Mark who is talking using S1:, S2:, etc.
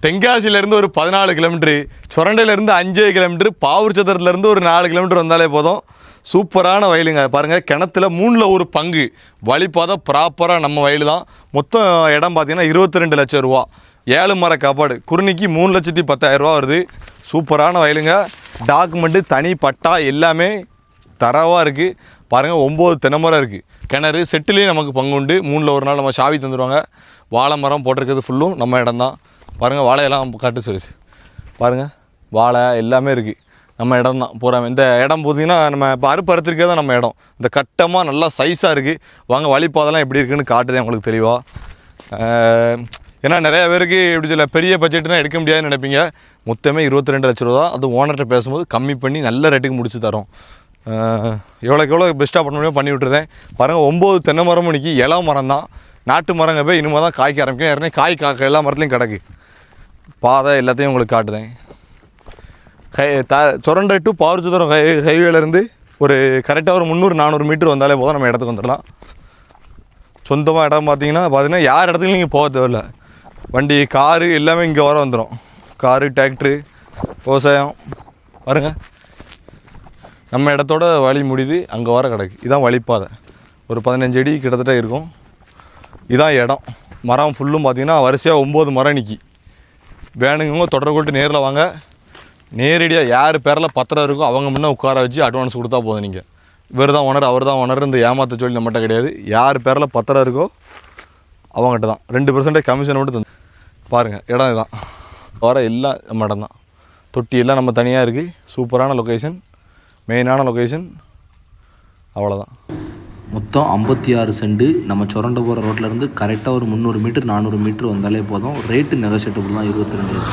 S1: தென்காசியிலேருந்து ஒரு 14 kilometre, சுரண்டையிலேருந்து 5 kilometre, பாவூர்சத்திரத்துலேருந்து ஒரு 4 kilometre வந்தாலே போதும். சூப்பரான வயலுங்க. பாருங்கள், கிணத்துல 3ல் 1 பங்கு வழிபாதை ப்ராப்பராக நம்ம வயல் தான். மொத்தம் இடம் பார்த்தீங்கன்னா 22 லட்சம் ரூபா. 7 மர காப்பாடு, குறுநிக்கு 3,10,000 ரூபா வருது. சூப்பரான வயலுங்க. டாக்குமெண்ட்டு, தனி பட்டா எல்லாமே தரவாக இருக்குது. பாருங்கள், 9 தென்னை மரம் இருக்குது. கிணறு செட்டுலேயும் நமக்கு பங்கு உண்டு. 3ல் 1 நாள் நம்ம சாவி தந்துடுவாங்க. வாழை மரம் போட்டிருக்கிறது ஃபுல்லும் நம்ம இடம் தான். பாருங்கள், வாழையெல்லாம் காட்டு சொல்லிச்சு. பாருங்கள், வாழை எல்லாமே இருக்குது. நம்ம இடம் தான் பூரா. இந்த இடம் பார்த்தீங்கன்னா நம்ம இப்போ அறுத்திருக்கே தான் நம்ம இடம். இந்த கட்டமாக நல்லா சைஸாக இருக்குது. வாங்க, வழிபாதெல்லாம் எப்படி இருக்குதுன்னு காட்டுதேன் உங்களுக்கு தெளிவாக. ஏன்னா நிறையா பேருக்கு எப்படி சொல்ல, பெரிய பட்ஜெட்னா எடுக்க முடியாதுன்னு நினைப்பீங்க. மொத்தமே 22 லட்ச ரூபா தான். அது ஓனர்கிட்ட பேசும்போது கம்மி பண்ணி நல்ல ரேட்டுக்கு முடிச்சு தரோம். எவ்வளோக்கு எவ்வளோ பெஸ்ட்டாக பண்ண முடியுமோ பண்ணி விட்டுருதேன். பாருங்கள், 9 தென்னை மரமும் இன்னைக்கு இளம் மரம் தான். நாட்டு மரங்க போய் இனிமேல் தான் காய்க்க ஆரம்பிக்கும். ஏற்கனவே காய் எல்லா மரத்துலையும் கிடக்கு. பாதை எல்லாத்தையும் உங்களுக்கு காட்டுதேன். சுரண்டை டு பாவூர்சத்திரம் ஹைவேலேருந்து ஒரு கரெக்டாக ஒரு 300-400 மீட்டர் வந்தாலே போதும், நம்ம இடத்துக்கு வந்துடலாம். சொந்தமாக இடம் பார்த்தீங்கன்னா யார் இடத்துலையும் நீங்கள் போக தேவையில்லை. வண்டி, காரு எல்லாமே இங்கே வர வந்துடும். காரு, டிராக்டரு, விவசாயம். பாருங்கள், நம்ம இடத்தோட வழி முடியுது, அங்கே வர கிடக்கு. இதான் வழிப்பாதை. ஒரு 15 அடி கிட்டத்தட்ட இருக்கும். இதான் இடம். மரம் ஃபுல்லும் பார்த்திங்கன்னா வரிசையாக 9 மரம் நிற்கி. வேணுங்க தொடர்பு கொண்டு நேரில் வாங்க. நேரடியாக யார் பேரில் பத்திரம் இருக்கோ அவங்க முன்னே உட்கார வச்சு அட்வான்ஸ் கொடுத்தா போதும். நீங்கள் இவர் தான் ஓனர், அவர் தான் ஓனர், இந்த ஏமாற்ற சொல்லி நம்மகிட்ட கிடையாது. யார் பேரில் பத்திரம் இருக்கோ அவங்ககிட்ட தான் 2% கமிஷன் மட்டும் தந்து. பாருங்கள், இடம் இதுதான். வர எல்லாம் நம்ம இடம் தான். தொட்டி எல்லாம் நம்ம தனியாக இருக்குது. சூப்பரான லொக்கேஷன், மெயினான லொக்கேஷன். அவ்வளோதான்.
S2: மொத்தம் 56 சென்ட். நம்ம சுரண்ட போகிற ரோட்லேருந்து கரெக்டாக ஒரு 300 மீட்டர் 400 மீட்டர் வந்தாலே போதும். ரேட்டு நெகோஷியேட்டபிள் தான். 22 லட்சம்.